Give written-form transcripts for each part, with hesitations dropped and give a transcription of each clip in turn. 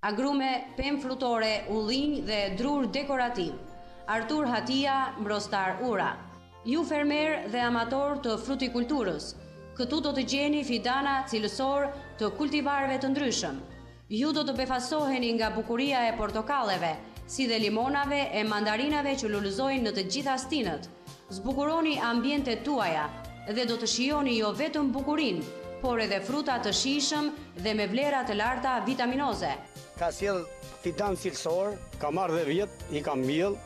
Agrume, pemë frutore, ullinj dhe drur dekorativ. Artur Hatia, mbrostar ura. Ju fermer dhe amator të frutikulturës, këtu do të gjeni fidana cilësor të kultivarëve të ndryshëm. Ju do të befasoheni nga bukuria e portokalleve, si dhe limonave e mandarinave që lullëzojnë në të gjitha stinët. Zbukuroni ambientet tuaja dhe do të shijoni jo vetëm bukurinë, por edhe fruta të shijshëm dhe me vlera të larta vitaminoze. Ka sjell fidan cilësor, ka marrë dhe vjet, i kam miell.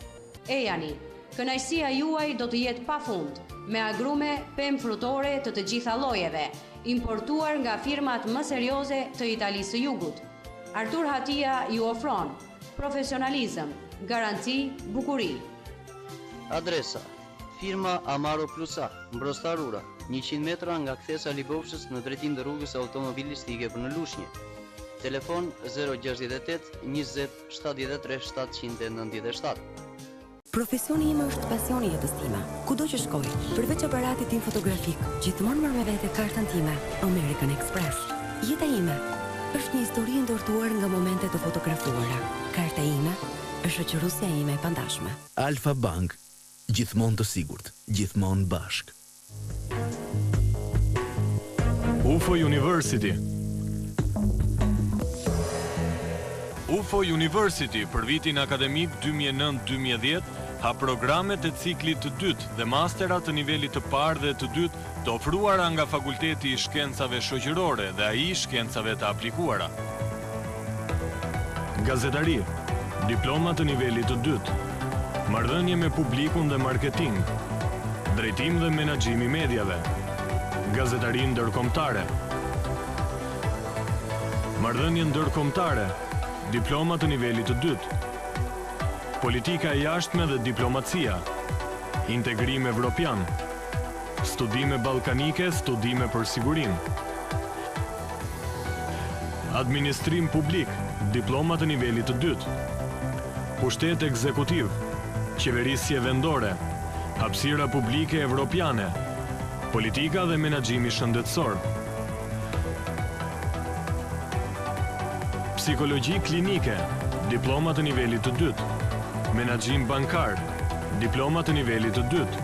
Ejani, kënaqësia juaj do të jetë pafund, me agrume pemë frutore të të gjitha llojeve, importuar nga firmat më serioze të Italisë së Jugut. Artur Hatia ju ofron profesionalizëm, garanci, bukuri. Adresa: firma Amaro Plusa, Mbrostar Ura, 100 metra nga kthesa Libofshës në drejtim të rrugës automobilistike për në Lushnjë. Telefon 068 20 73 797. Profesioni im është pasioni jetës time. Kudo që shkoj, përveç aparatit tim fotografik, gjithmonë marr me vete kartën time, American Express. Jeta ime është një histori e ndërtuar nga momente të fotografuara. Karta ime është shoqëruesja ime e pandashme. Alfa Bank, gjithmonë të sigurt, gjithmonë bashk. UFO University. UFO University për vitin akademik 2009-2010 ha programet e ciklit të dytë dhe masterat të nivelit të parë dhe të dytë të ofruara nga Fakulteti i Shkencave Shoqërore dhe ai i Shkencave të Aplikuara. Gazetari, diploma të nivelit të dytë, marrëdhënie me publikun dhe marketing, drejtim dhe menaxhim i mediave, gazetari ndërkombëtare, marrëdhënie ndërkombëtare, diploma të nivelit të dytë, politika e jashtme dhe diplomacia, integrim evropian, studime ballkanike, studime për sigurim, administrim publik, diploma të nivelit të dytë, pushtet ekzekutiv, qeverisje vendore, hapësira publike evropiane, politika dhe menaxhimi shëndetësor, psikologji klinike, diploma të nivelit të dytë, menaxhim bankar, diploma të nivelit të dytë,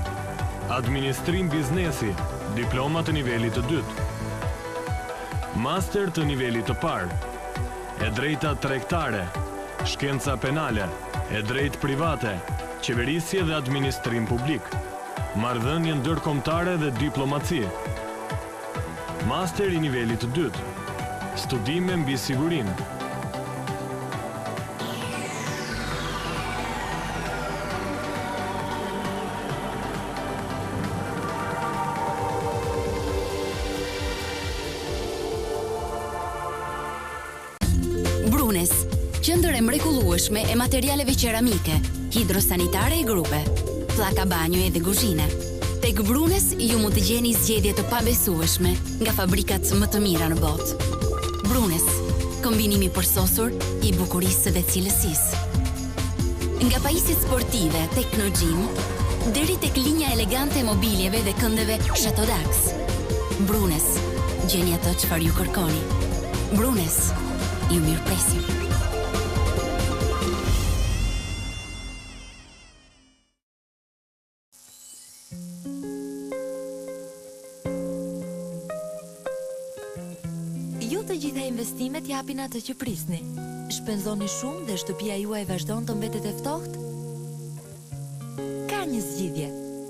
administrim biznesi, diploma të nivelit të dytë, master të nivelit të parë, e drejta tregtare, shkenca penale, e drejtë private, qeverisje dhe administrim publik, marrëdhënie ndërkombëtare dhe diplomaci, master i nivelit të dytë, studime mbi sigurinë. Brunes, qendër e mrekullueshme e materialeve qeramike, hidrosanitare e grupe, pllaka banjoje dhe kuzhine. Tek Brunes ju mund të gjeni zgjedhje të pabesueshme nga fabrikat më të mira në botë. Brunes, kombinimi përsosur i bukurisë dhe cilësisë. Nga pajisjet sportive tek në gjim, deri tek linja elegante e mobiljeve dhe këndeve Chateau Dax. Brunes, gjeni ato çfarë ju kërkoni. Brunes, ju mirëpresim. Jo të gjitha investimet japin atë që prisni. Shpenzoni shumë dhe shtëpia juaj vazhdon të mbetet e ftohtë? Ka një zgjidhje.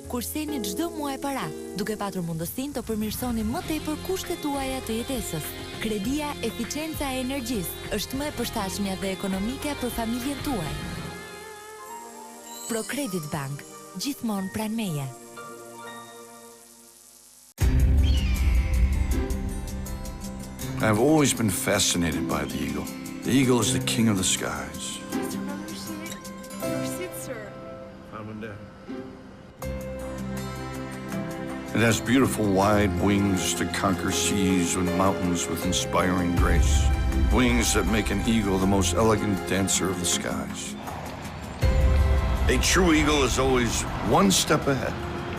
Kurseni çdo muaj para, duke patur mundësinë të përmirësoni më tepër kushtet tuaja të jetesës. Kredia Eficienca e Energjisë është më e përshtatshmja dhe ekonomike për familjen tuaj. ProCredit Bank, gjithmonë pranë meje. I've always been fascinated by the eagle. The eagle is the king of the skies. Your seat, sir. It has beautiful wide wings to conquer seas and mountains with inspiring grace. Wings that make an eagle the most elegant dancer of the skies. A true eagle is always one step ahead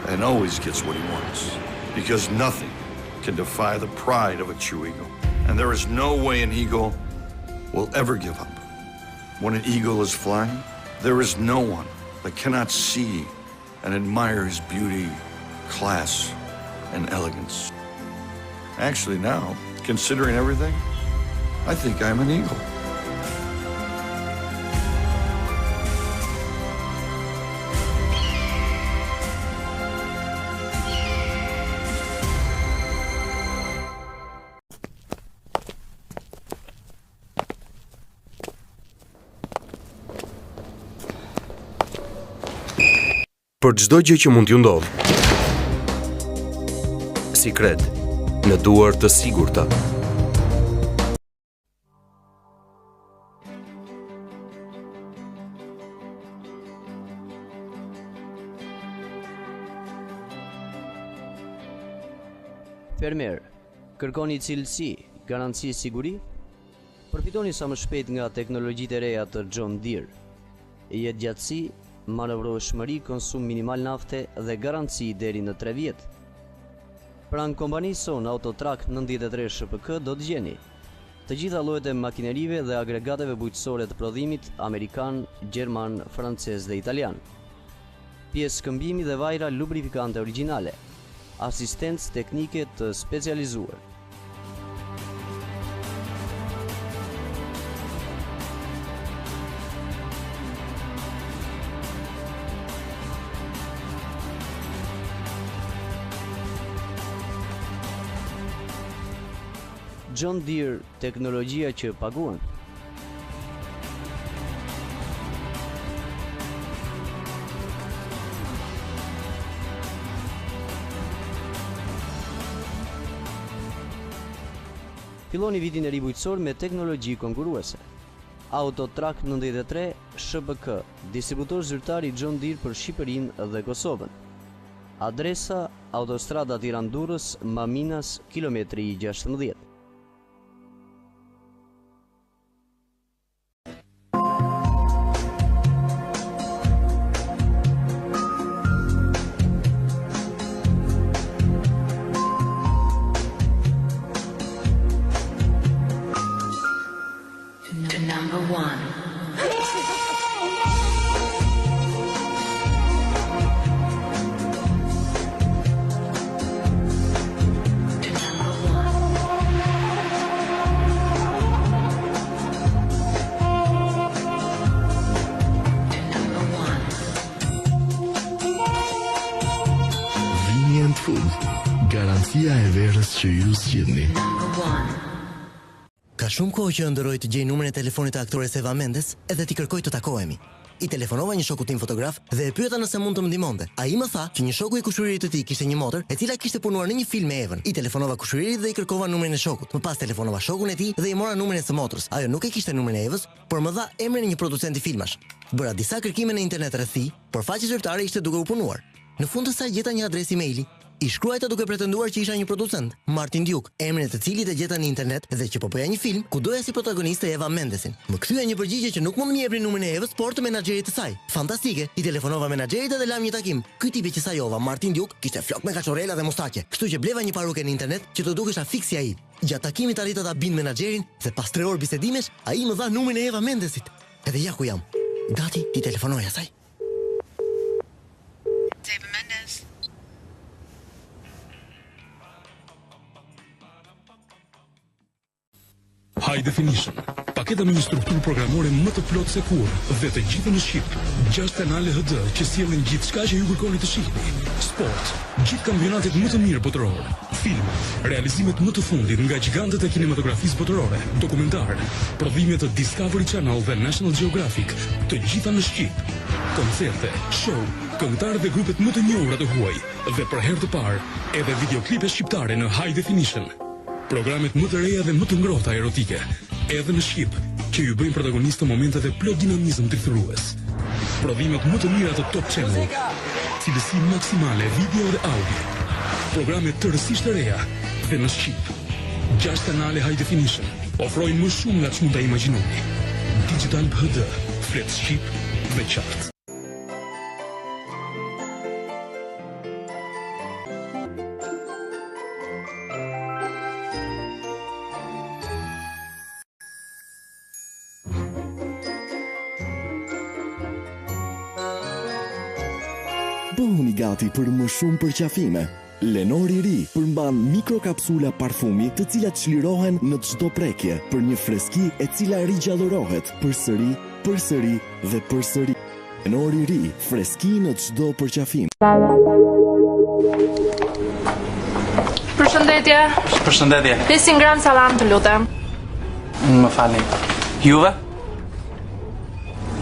and always gets what he wants. Because nothing can defy the pride of a true eagle. And there is no way an eagle will ever give up. When an eagle is flying, there is no one that cannot see and admire his beauty, class, and elegance. Actually now, considering everything, I think I'm an eagle. Për çdo gjë që mund t'ju ndodh. Sikret, në duar të sigurta. Fermer, kërkoni cilësi, garanci, siguri? Përfitoni sa më shpejt nga teknologjitë e reja të John Deere. Jetë gjatësi, manovroshmëri, konsum minimal nafte dhe garanci deri në 3 vjet. Pranë kompanisë sonë Autotrack 93 SHPK do të gjeni të gjitha llojet e makinerive dhe agregateve bujqësore të prodhimit amerikan, gjerman, francez dhe italian. Pjesë këmbimi dhe vajra lubrifikante origjinale. Asistencë teknike të specializuar. John Deere, teknologjia që paguan. Filloni vitin e ri bujqësor me teknologji konkurruese. Autotrack 93 SHPK, distributor zyrtar i John Deere për Shqipërinë dhe Kosovën. Adresa: Autostrada Tiranë-Durrës, Maminas, kilometri 16. Garancia e verës që ju sjellni. Ka shumë kohë që ëndërroj të gjej numrin e telefonit të aktores Eva Mendes edhe t'i kërkoj të takohemi. I telefonova një shoku tim fotograf dhe e pyeta nëse mund të më ndihmonte. Ai më tha që një shoku i kushëririt të tij kishte një motër e cila kishte punuar në një film me Evën. I telefonova kushëririt dhe i kërkova numrin e shokut. Më pas telefonova shokun e tij dhe i mora numrin e së motrës. Ajo nuk e kishte numrin e Evës, por më dha emrin e një producenti filmash. Bëra disa kërkime në internet rreth tij, por faqja zyrtare ishte duke u punuar. Në fund të saj gjeta një adresë emaili. I shkruajta duke pretenduar që isha një producent, Martin Duke, emrin e të cilit e gjeta në internet dhe që po bëja një film ku doja si protagoniste Eva Mendesin. Më kthye një përgjigje që nuk mund më jepni numrin e Evës, por të menaxherit të saj. Fantastike, i telefonova menaxherit dhe lam një takim. Ky tipi që sajova, Martin Duke, kishte flok me kaçorela dhe mustaqe, kështu që bleva një paruke në internet që të dukesha fiksi ai. Gjatë takimit arrita ta bind menaxherin dhe pas 3 orë bisedimesh, ai më dha numrin e Eva Mendesit. Edhe ja ku jam. Gati ti telefonoj asaj. Eva Mendes. High Definition, paketa me një strukturë programore më të plotë se kurrë dhe të gjithë në shqip. 6 kanale HD që sjellin gjithçka që ju kërkoni të shihni. Sport, gjithë kampionatet më të mirë botëror. Film, realizimet më të fundit nga gjigantët e kinematografisë botërore. Dokumentar, prodhime të Discovery Channel dhe National Geographic, të gjitha në shqip. Koncerte, show, këngëtarë dhe grupet më të njohura të huaj dhe për herë të parë edhe videoklipe shqiptare në High Definition. Programet më të reja dhe më të ngrohta erotike, edhe në shqip, që ju bëjnë protagonistë momentet e plot dinamizëm rithërues. Prodhimet më të mira të Top Channel, cilësi maksimale video dhe audio. Programe tërësisht të reja dhe në shqip. 6 kanale high definition ofrojnë më shumë nga ç'mund ta imagjinoni. Digital HD, flet shqip dhe qartë. Bëhuni gati për më shumë përqafime. Lenor i ri përmban mikrokapsula parfumi të cilat çlirohen në çdo prekje për një freski e cila rigjallërohet përsëri dhe përsëri. Lenor i ri, freski në çdo përqafim. Përshëndetje. Përshëndetje. 500 gram salam të lutem. Më falni. Juve?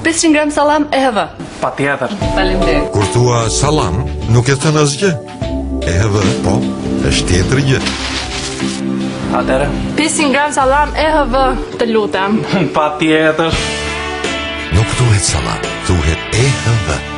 500 gram salam e hëvë. Patjetër. Faleminderit. Kur thua salam, nuk e thënë asgjë. E hëvë, po, është tjetër gjë. Atëre? 500 gram salam e hëvë të lutem. Patjetër. Nuk thuhet salam, thuhet e hëvë.